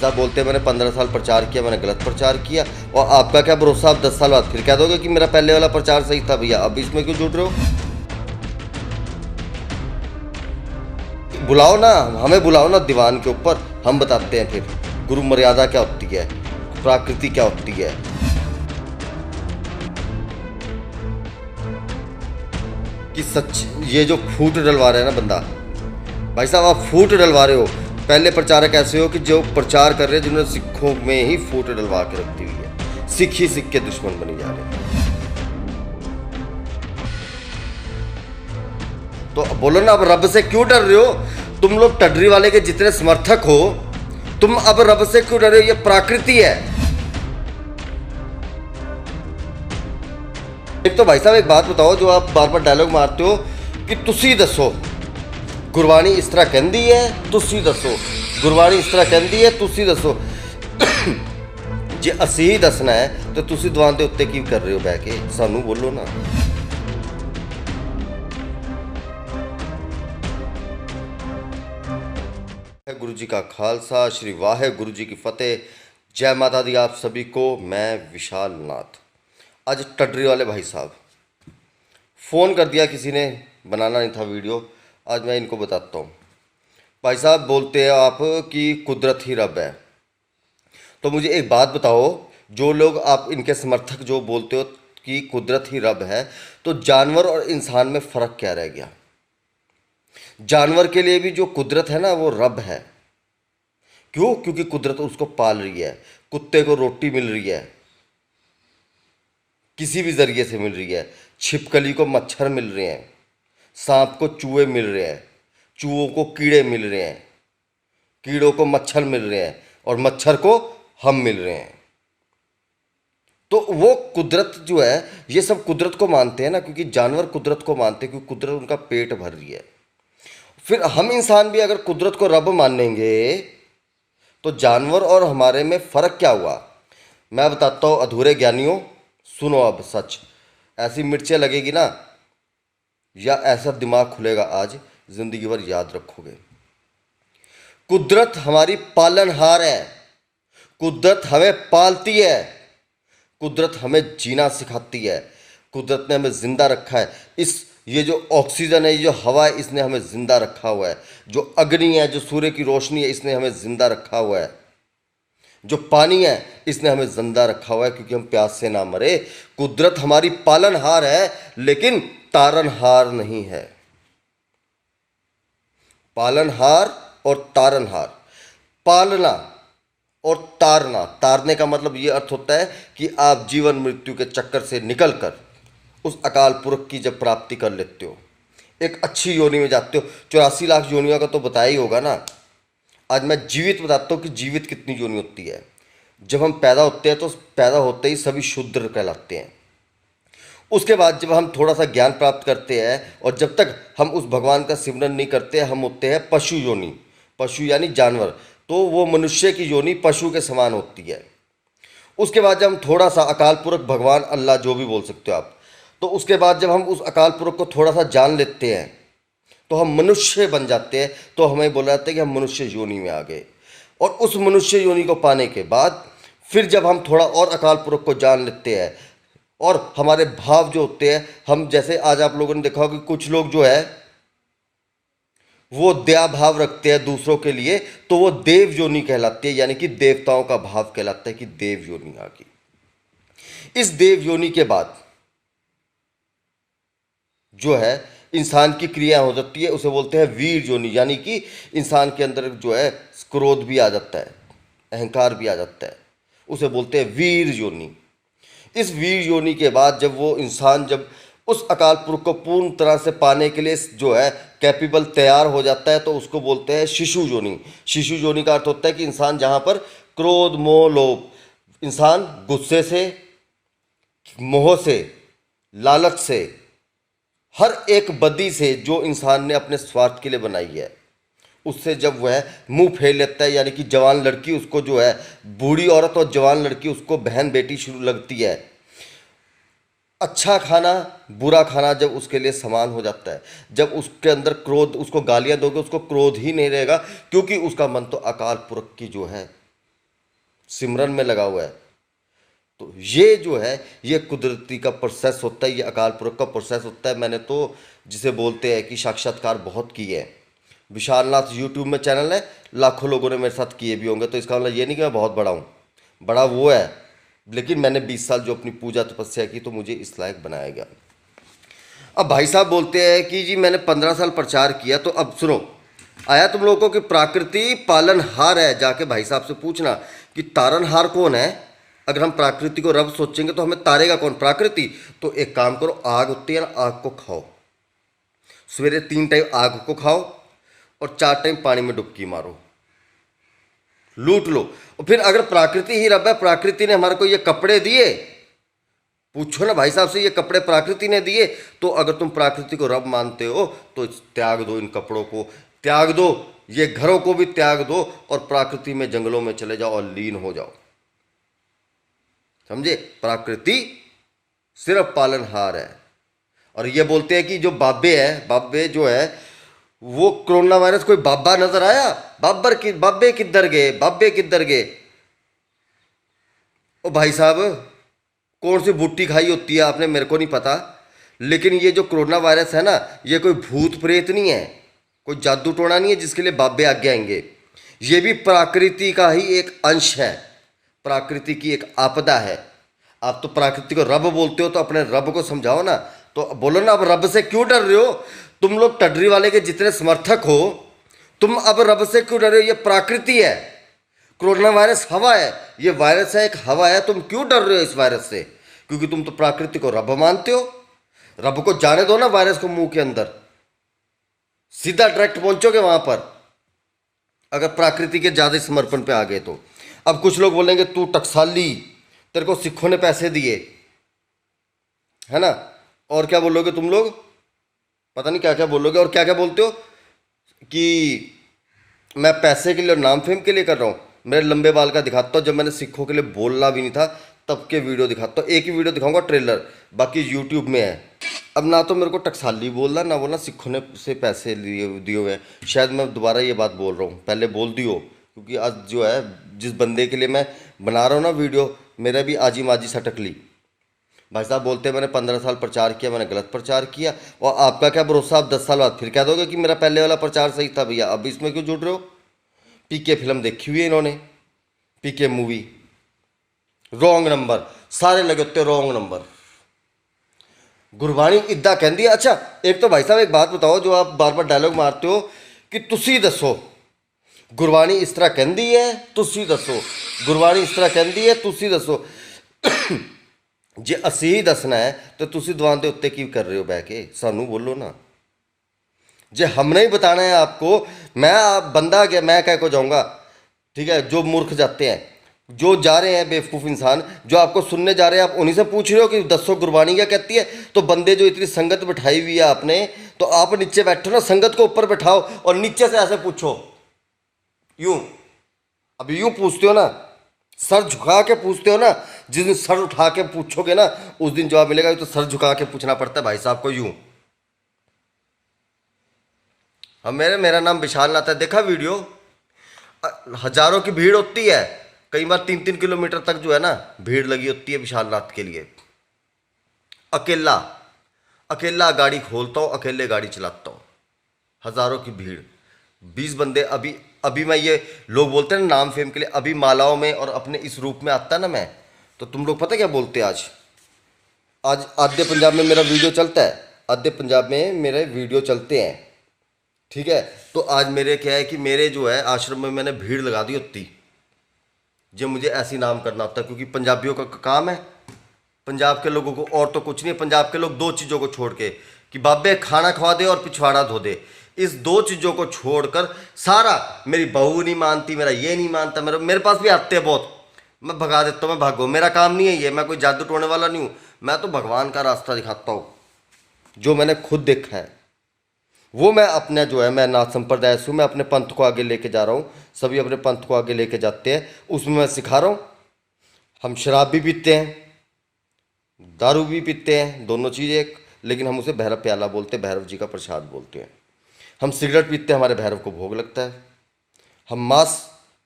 साहब बोलते हैं मैंने 15 साल प्रचार किया, मैंने गलत प्रचार किया, और आपका क्या भरोसा, आप 10 साल बाद फिर कह दोगे कि मेरा पहले वाला प्रचार सही था भैया, अब इसमें क्यों जुड़ रहे हो? बुलाओ ना, हमें बुलाओ ना दीवान के ऊपर, हम बताते हैं फिर गुरु मर्यादा क्या होती है, प्राकृति क्या होती है। कि सच ये जो फूट डलवा रहे हैं ना बंदा, भाई साहब आप फूट डलवा रहे हो। पहले प्रचारक ऐसे हो कि जो प्रचार कर रहे हैं जिन्होंने सिखों में ही फूट डलवा के रखी हुई है, सिख ही सिख के दुश्मन बनी जा रहे हैं। तो बोलो ना, अब रब से क्यों डर रहे हो? तुम लोग टडरी वाले के जितने समर्थक हो, तुम अब रब से क्यों डर रहे हो? ये प्राकृति है। एक तो भाई साहब एक बात बताओ, जो आप बार बार डायलॉग मारते हो कि तुसी दसो गुरबाणी इस तरह कहती है, तुसी दसो गुरबाणी इस तरह कहती है, तुसी दसो। जे असी ही दसना है तो तुसी दीवान के उत्ते की कर रहे हो बह के, सानू बोलो ना। गुरु जी का खालसा, श्री वाहे गुरु जी की फतेह, जय माता दी आप सभी को। मैं विशाल नाथ। आज टडरी वाले भाई साहब फ़ोन कर दिया किसी ने, बनाना नहीं था वीडियो, आज मैं इनको बताता हूँ। भाई साहब बोलते हैं आप कि कुदरत ही रब है। तो मुझे एक बात बताओ, जो लोग आप इनके समर्थक जो बोलते हो कि कुदरत ही रब है, तो जानवर और इंसान में फ़र्क क्या रह गया? जानवर के लिए भी जो कुदरत है ना वो रब है। क्यों? क्योंकि कुदरत उसको पाल रही है। कुत्ते को रोटी मिल रही है, किसी भी ज़रिए से मिल रही है। छिपकली को मच्छर मिल रहे हैं, सांप को चूहे मिल रहे हैं, चूहों को कीड़े मिल रहे हैं, कीड़ों को मच्छर मिल रहे हैं, और मच्छर को हम मिल रहे हैं। तो वो कुदरत जो है, ये सब कुदरत को मानते हैं ना, क्योंकि जानवर कुदरत को मानते हैं, क्योंकि कुदरत उनका पेट भर रही है। फिर हम इंसान भी अगर कुदरत को रब मानेंगे तो जानवर और हमारे में फ़र्क क्या हुआ? मैं बताता हूँ अधूरे ज्ञानियों, सुनो अब सच। ऐसी मिर्चें लगेगी ना, या ऐसा दिमाग खुलेगा आज, ज़िंदगी भर याद रखोगे। कुदरत हमारी पालनहार है, कुदरत हमें पालती है, कुदरत हमें जीना सिखाती है, कुदरत ने हमें ज़िंदा रखा है। ये जो ऑक्सीजन है, ये जो हवा है, इसने हमें ज़िंदा रखा हुआ है। जो अग्नि है, जो सूर्य की रोशनी है, इसने हमें ज़िंदा रखा हुआ है। जो पानी है, इसने हमें जिंदा रखा हुआ है, क्योंकि हम प्यास से ना मरे। कुदरत हमारी पालनहार है, लेकिन तारनहार नहीं है। पालनहार और तारनहार, पालना और तारना, तारने का मतलब ये अर्थ होता है कि आप जीवन मृत्यु के चक्कर से निकलकर उस अकाल पुरख की जब प्राप्ति कर लेते हो, एक अच्छी योनि में जाते हो। 84 लाख योनियों का तो बताया ही होगा ना। आज मैं जीवित बताता हूँ कि जीवित कितनी योनि होती है। जब हम पैदा होते हैं तो पैदा होते ही सभी शूद्र कहलाते हैं। उसके बाद जब हम थोड़ा सा ज्ञान प्राप्त करते हैं, और जब तक हम उस भगवान का सिमरन नहीं करते, हम होते हैं पशु योनि। पशु यानी जानवर, तो वो मनुष्य की योनि पशु के समान होती है। उसके बाद जब हम थोड़ा सा अकाल पुरख, भगवान, अल्लाह, जो भी बोल सकते हो आप, तो उसके बाद जब हम उस अकाल पुरख को थोड़ा सा जान लेते हैं तो हम मनुष्य बन जाते हैं। तो हमें बोला जाता है कि हम मनुष्य योनि में आ गए। और उस मनुष्य योनि को पाने के बाद फिर जब हम थोड़ा और अकाल पुरख को जान लेते हैं, और हमारे भाव जो होते हैं, हम जैसे आज आप लोगों ने देखा होगा कि कुछ लोग जो है वो दया भाव रखते हैं दूसरों के लिए, तो वो देव योनि कहलाती है, यानी कि देवताओं का भाव कहलाता है कि देव योनि आ गई। इस देव योनि के बाद जो है इंसान की क्रिया हो जाती है, उसे बोलते हैं वीर योनि, यानी कि इंसान के अंदर जो है क्रोध भी आ जाता है, अहंकार भी आ जाता है, उसे बोलते हैं वीर योनि। इस वीर योनि के बाद जब वो इंसान जब उस अकाल पुरुष को पूर्ण तरह से पाने के लिए जो है कैपेबल तैयार हो जाता है, तो उसको बोलते हैं शिशु योनि। शिशु योनि का अर्थ होता है कि इंसान जहाँ पर क्रोध, मोह, लोभ, इंसान गुस्से से, मोह से, लालच से, हर एक बदी से जो इंसान ने अपने स्वार्थ के लिए बनाई है, उससे जब वह मुंह फेर लेता है, यानी कि जवान लड़की उसको जो है, बूढ़ी औरत और जवान लड़की उसको बहन बेटी शुरू लगती है। अच्छा खाना, बुरा खाना जब उसके लिए समान हो जाता है, जब उसके अंदर क्रोध, उसको गालियां दोगे उसको क्रोध ही नहीं रहेगा, क्योंकि उसका मन तो अकाल पुरख की जो है सिमरन में लगा हुआ है। तो ये जो है ये कुदरती का प्रोसेस होता है, ये अकाल पुरख का प्रोसेस होता है। मैंने तो जिसे बोलते हैं कि साक्षात्कार बहुत किए हैं। विशाल नाथ यूट्यूब में चैनल है, लाखों लोगों ने मेरे साथ किए भी होंगे, तो इसका मतलब ये नहीं कि मैं बहुत बड़ा हूँ, बड़ा वो है, लेकिन मैंने 20 साल जो अपनी पूजा तपस्या की तो मुझे इस लायक बनाया गया। अब भाई साहब बोलते हैं कि जी मैंने 15 साल प्रचार किया, तो अब सुनो, आया तुम लोगों को कि प्रकृति पालनहार है, जाके भाई साहब से पूछना कि तारनहार कौन है। अगर हम प्रकृति को रब सोचेंगे तो हमें तारेगा कौन? प्रकृति। तो एक काम करो, आग होती है ना, आग को खाओ, सवेरे 3 टाइम आग को खाओ और 4 टाइम पानी में डुबकी मारो, लूट लो। और फिर अगर प्रकृति ही रब है, प्रकृति ने हमारे को ये कपड़े दिए, पूछो ना भाई साहब से, ये कपड़े प्रकृति ने दिए, तो अगर तुम प्रकृति को रब मानते हो तो त्याग दो, इन कपड़ों को त्याग दो, ये घरों को भी त्याग दो और प्रकृति में जंगलों में चले जाओ और लीन हो जाओ। समझे? प्रकृति सिर्फ पालनहार है। और ये बोलते हैं कि जो बाबे है, बाबे जो है वो कोरोना वायरस, कोई बाबा नजर आया? बाबे किधर गए, बाबे किधर गए? ओ भाई साहब, कौन सी बूटी खाई होती है आपने, मेरे को नहीं पता, लेकिन ये जो कोरोना वायरस है ना, ये कोई भूत प्रेत नहीं है, कोई जादू टोना नहीं है जिसके लिए बाबे आगे आएंगे। ये भी प्रकृति का ही एक अंश है, प्रकृति की एक आपदा है। आप तो प्रकृति को रब बोलते हो, तो अपने रब को समझाओ ना, तो बोलो ना, अब रब से क्यों डर रहे हो? तुम लोग टडरी वाले के जितने समर्थक हो, तुम अब रब से क्यों डर रहे हो? ये प्रकृति है, कोरोना वायरस हवा है, ये वायरस है, एक हवा है, तुम क्यों डर रहे हो इस वायरस से? क्योंकि तुम तो प्रकृति को रब मानते हो। रब को जाने दो ना वायरस को मुंह के अंदर, सीधा डायरेक्ट पहुंचोगे वहां पर, अगर प्रकृति के ज्यादा समर्पण पे आ गए तो। अब कुछ लोग बोलेंगे तू टकसाली, तेरे को सिखों ने पैसे दिए, है ना, और क्या बोलोगे तुम लोग, पता नहीं क्या क्या बोलोगे, और क्या क्या बोलते हो कि मैं पैसे के लिए और नाम फेम के लिए कर रहा हूँ। मेरे लंबे बाल का दिखाता हूँ, जब मैंने सिखों के लिए बोलना भी नहीं था तब के वीडियो दिखाता हूँ, एक ही वीडियो दिखाऊंगा ट्रेलर, बाकी यूट्यूब में है। अब ना तो मेरे को टकसाली बोलना, ना बोलना सिखों ने से पैसे दिए हुए हैं। शायद मैं दोबारा ये बात बोल रहा हूँ, पहले बोल दी हो, क्योंकि आज जो है जिस बंदे के लिए मैं बना रहा हूँ ना वीडियो, मेरा भी आजी माजी सटक ली। भाई साहब बोलते हैं मैंने 15 साल प्रचार किया, मैंने गलत प्रचार किया, और आपका क्या भरोसा, आप 10 साल बाद फिर कह दोगे कि मेरा पहले वाला प्रचार सही था भैया, अब इसमें क्यों जुड़ रहे हो? पीके फिल्म देखी हुई है इन्होंने, पीके मूवी, रॉन्ग नंबर, सारे लगे होते रॉन्ग नंबर। गुरबाणी इदा कहती है। अच्छा एक तो भाई साहब एक बात बताओ, जो आप बार बार डायलॉग मारते हो कि तुसी दसो, गुरबाणी इस तरह कहती है, तुसी दसो, गुरबाणी इस तरह कहती है, तुसी दसो। जे असी ही दसना है तो तुसी दुकान के उत्ते की कर रहे हो बह के, सानू बोलो ना। जे हमने ही बताना है आपको, मैं आप बंदा गया, मैं कह को जाऊंगा, ठीक है, जो मूर्ख जाते हैं, जो जा रहे हैं बेवकूफ़ इंसान, जो आपको सुनने जा रहे हैं, आप उन्हीं से पूछ रहे हो कि दसो गुरबाणी क्या कहती है। तो बंदे जो इतनी संगत बिठाई हुई है आपने, तो आप नीचे बैठो ना, संगत को ऊपर बैठाओ और नीचे से ऐसे पूछो, यूं, अब यूं पूछते हो ना, सर झुका के पूछते हो ना, जिस दिन सर उठा के पूछोगे ना उस दिन जवाब मिलेगा। तो सर झुका के पूछना पड़ता है भाई साहब को, यूं। अब मेरा नाम विशाल नाथ है, देखा वीडियो, हजारों की भीड़ होती है, कई बार 3-3 किलोमीटर तक जो है ना भीड़ लगी होती है विशाल नाथ के लिए। अकेला अकेला गाड़ी खोलता हूँ, अकेले गाड़ी चलाता हूँ, हजारों की भीड़, 20 बंदे। अभी अभी मैं, ये लोग बोलते हैं ना नाम फेम के लिए, अभी मालाओं में और अपने इस रूप में आता ना मैं, तो तुम लोग पता क्या बोलते हैं, आज आधे पंजाब में मेरा वीडियो चलता है, आधे पंजाब में मेरे वीडियो चलते हैं, ठीक है। तो आज मेरे क्या है कि मेरे जो है आश्रम में मैंने भीड़ लगा दी होती, जो मुझे ऐसी नाम करना होता, क्योंकि पंजाबियों का काम है, पंजाब के लोगों को और तो कुछ नहीं है। पंजाब के लोग 2 चीज़ों को छोड़ के, कि बाबे खाना खवा दे और पिछवाड़ा धो दे, इस 2 चीज़ों को छोड़कर सारा, मेरी बहू नहीं मानती, मेरा ये नहीं मानता, मेरे पास भी आते हैं बहुत, मैं भगा देता हूँ, मैं भागो, मेरा काम नहीं है ये, मैं कोई जादू टोने वाला नहीं हूँ, मैं तो भगवान का रास्ता दिखाता हूँ, जो मैंने खुद देखा है वो मैं अपने जो है, मैं नाथ संप्रदाय से हूँ, मैं अपने पंथ को आगे लेके जा रहा हूँ, सभी अपने पंथ को आगे लेके जाते हैं, उसमें मैं सिखा रहा हूँ। हम शराब भी पीते हैं, दारू भी पीते हैं, दोनों चीज़ एक, लेकिन हम उसे भैरव प्याला बोलते हैं, भैरव जी का प्रसाद बोलते हैं। हम सिगरेट पीते हैं, हमारे भैरव को भोग लगता है। हम मांस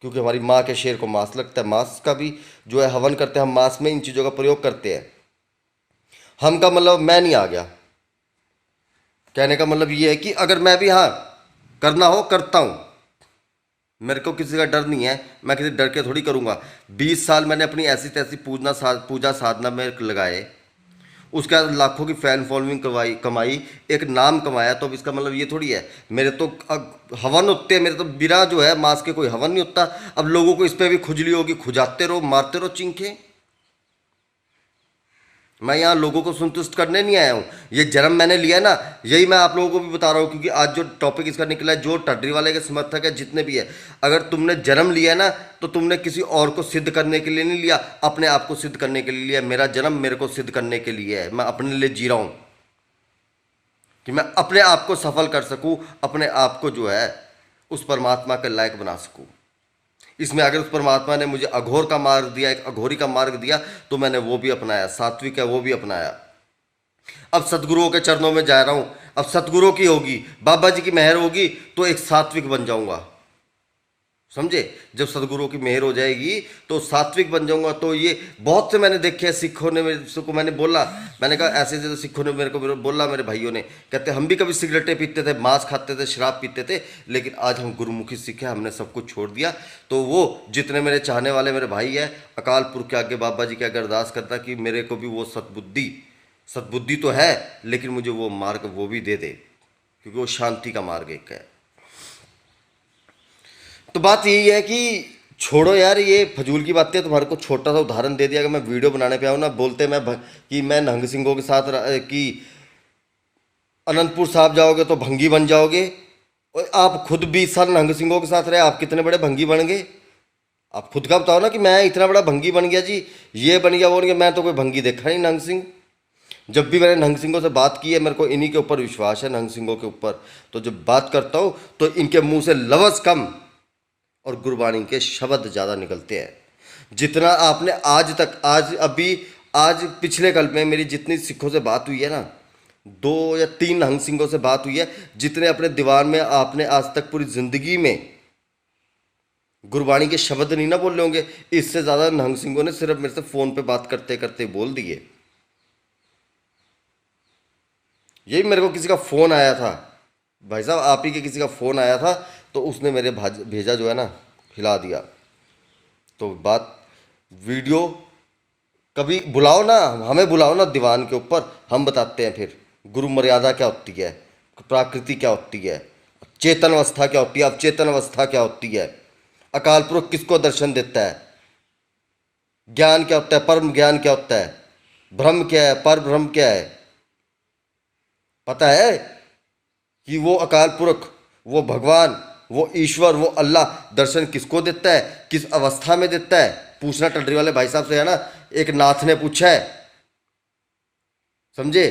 क्योंकि हमारी माँ के शेर को मांस लगता है। मांस का भी जो है हवन करते हैं हम, मांस में इन चीज़ों का प्रयोग करते हैं। हम का मतलब मैं नहीं आ गया। कहने का मतलब ये है कि अगर मैं भी, हाँ, करना हो करता हूँ, मेरे को किसी का डर नहीं है, मैं किसी डर के थोड़ी करूँगा। 20 साल मैंने अपनी ऐसी तैसी पूजा साधना में लगाए, उसके बाद लाखों की फैन फॉलोइंग कमाई, एक नाम कमाया। तो अब इसका मतलब ये थोड़ी है मेरे तो हवन होते हैं, मेरे तो बिना जो है मांस के कोई हवन नहीं होता। अब लोगों को इस पर भी खुजली होगी, खुजाते रहो, मारते रहो चिंखे। मैं यहाँ लोगों को संतुष्ट करने नहीं आया हूँ। ये जन्म मैंने लिया है ना, यही मैं आप लोगों को भी बता रहा हूँ, क्योंकि आज जो टॉपिक इसका निकला है, जो टड्डी वाले के समर्थक है जितने भी है, अगर तुमने जन्म लिया है ना, तो तुमने किसी और को सिद्ध करने के लिए नहीं लिया, अपने आप को सिद्ध करने के लिए लिया। मेरा जन्म मेरे को सिद्ध करने के लिए है। मैं अपने लिए जी रहा हूँ कि मैं अपने आप को सफल कर सकूँ, अपने आप को जो है उस परमात्मा के लायक बना सकूँ। इसमें अगर उस परमात्मा ने मुझे अघोर का मार्ग दिया, एक अघोरी का मार्ग दिया, तो मैंने वो भी अपनाया, सात्विक है वो भी अपनाया। अब सतगुरुओं के चरणों में जा रहा हूं। अब सतगुरुओं की होगी, बाबा जी की मेहर होगी, तो एक सात्विक बन जाऊंगा। समझे? जब सदगुरुओं की मेहर हो जाएगी तो सात्विक बन जाऊंगा। तो ये बहुत से मैंने देखे हैं, सिखों ने मेरे को, मैंने बोला, मैंने कहा ऐसे ऐसे, तो सिखों ने मेरे को बोला, मेरे भाइयों ने, कहते हम भी कभी सिगरेटें पीते थे, मांस खाते थे, शराब पीते थे, लेकिन आज हम गुरुमुखी सिख हैं, हमने सब कुछ छोड़ दिया। तो वो जितने मेरे चाहने वाले मेरे भाई है, अकाल पुरख के आगे बाबा जी के आगे अरदास करता कि मेरे को भी वो सतबुद्धि तो है, लेकिन मुझे वो मार्ग वो भी दे दे, क्योंकि वो शांति का मार्ग एक है। तो बात यही है कि छोड़ो यार ये फजूल की बातें। तुम्हारे को छोटा सा उदाहरण दे दिया कि मैं वीडियो बनाने पे आऊँ ना, बोलते कि मैं नंग सिंहों के साथ कि अनंतपुर साहब जाओगे तो भंगी बन जाओगे। और आप खुद 20 साल नंग सिंहों के साथ रहे, आप कितने बड़े भंगी बन गए? आप खुद का बताओ ना कि मैं इतना बड़ा भंगी बन गया जी, ये बन गया वो बन गया। मैं तो कोई भंगी देखा नहीं नंग सिंह। जब भी मैंने नंग सिंहों से बात की है, मेरे को इन्हीं के ऊपर विश्वास है, नंग सिंहों के ऊपर। तो जब बात करता हूँ तो इनके मुंह से लफ्ज़ कम और गुरबाणी के शब्द ज़्यादा निकलते हैं। जितना आपने आज तक, आज पिछले कल में मेरी जितनी सिखों से बात हुई है ना, 2 या 3 नंग सिंहों से बात हुई है, जितने अपने दीवान में आपने आज तक पूरी ज़िंदगी में गुरबाणी के शब्द नहीं ना बोले होंगे, इससे ज़्यादा नंग सिंहों ने सिर्फ मेरे से फ़ोन पे बात करते करते बोल दिए। यही मेरे को किसी का फ़ोन आया था, भाई साहब आप ही के किसी का फ़ोन आया था, तो उसने मेरे भेजा जो है ना, हिला दिया। तो बात वीडियो कभी बुलाओ ना, हमें बुलाओ ना दीवान के ऊपर, हम बताते हैं फिर गुरु मर्यादा क्या होती है, प्राकृति क्या होती है, चेतन अवस्था क्या होती है, अवचेतन अवस्था क्या होती है, अकाल पुरुष किसको दर्शन देता है, ज्ञान क्या होता है, परम ज्ञान क्या होता है, ब्रह्म क्या है, पर ब्रह्म क्या है। पता है कि वो अकाल पुरख, वो भगवान, वो ईश्वर, वो अल्लाह दर्शन किसको देता है, किस अवस्था में देता है? पूछना टडरी वाले भाई साहब से, है ना, एक नाथ ने पूछा है। समझे?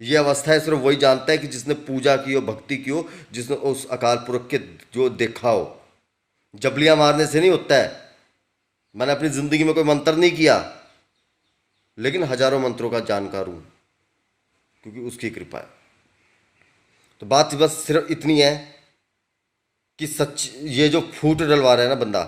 ये अवस्था है सिर्फ वही जानता है कि जिसने पूजा की हो, भक्ति की हो, जिसने उस अकाल पुरख के जो देखा हो। जबलियां मारने से नहीं होता है। मैंने अपनी जिंदगी में कोई मंत्र नहीं किया, लेकिन हजारों मंत्रों का जानकार हूं, क्योंकि उसकी कृपा है। तो बात बस सिर्फ इतनी है कि सच, ये जो फूट डलवा रहा है ना बंदा,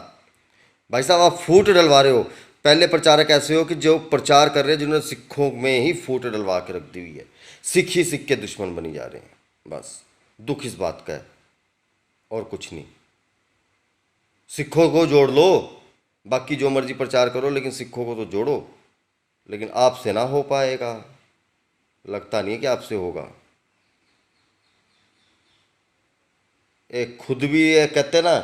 भाई साहब आप फूट डलवा रहे हो। पहले प्रचारक ऐसे हो कि जो प्रचार कर रहे हैं, जिन्होंने सिखों में ही फूट डलवा के रख दी हुई है, सिख ही सिख के दुश्मन बनी जा रहे हैं। बस दुख इस बात का है और कुछ नहीं। सिखों को जोड़ लो, बाकी जो मर्जी प्रचार करो, लेकिन सिखों को तो जोड़ो। लेकिन आपसे ना हो पाएगा, लगता नहीं है कि आपसे होगा। एक खुद भी ये कहते ना,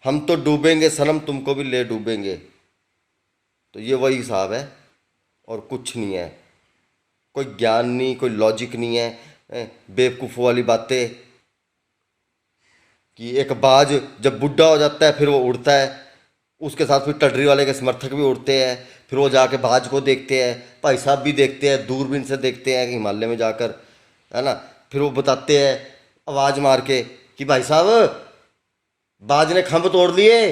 हम तो डूबेंगे सनम, तुमको भी ले डूबेंगे। तो ये वही हिसाब है और कुछ नहीं है। कोई ज्ञान नहीं, कोई लॉजिक नहीं है। बेवकूफ़ वाली बातें कि एक बाज जब बुढ़ा हो जाता है फिर वो उड़ता है, उसके साथ फिर टडरी वाले के समर्थक भी उड़ते हैं, फिर वो जाके बाज को देखते हैं, भाई साहब भी देखते हैं, दूरबीन से देखते हैं हिमालय में जाकर, है ना। फिर वो बताते हैं आवाज़ मार के कि भाई साहब बाज ने खंभ तोड़ लिए।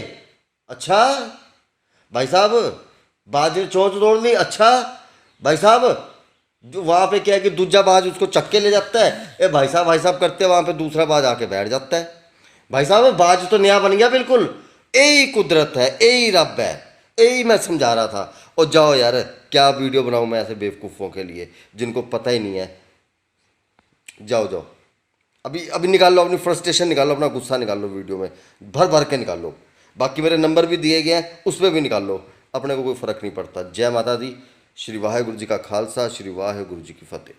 अच्छा भाई साहब, बाज ने चोंच तोड़ ली। अच्छा भाई साहब, वहाँ पे क्या है कि दूजा बाज उसको चक्के ले जाता है, ए भाई साहब करते, वहाँ पे दूसरा बाज आके बैठ जाता है। भाई साहब बाज तो नया बन गया बिल्कुल, यही कुदरत है, यही रब है, यही मैं समझा रहा था। और जाओ यार, क्या वीडियो बनाऊँ मैं ऐसे बेवकूफ़ों के लिए जिनको पता ही नहीं है। जाओ जाओ, अभी अभी निकाल लो अपनी फ्रस्ट्रेशन, निकालो अपना गुस्सा, निकाल लो वीडियो में, भर भर के निकाल लो। बाकी मेरे नंबर भी दिए गए हैं, उस पर भी निकाल लो, अपने को कोई फ़र्क नहीं पड़ता। जय माता दी। श्री वाहेगुरु जी का खालसा, श्री वाहेगुरु जी की फतेह।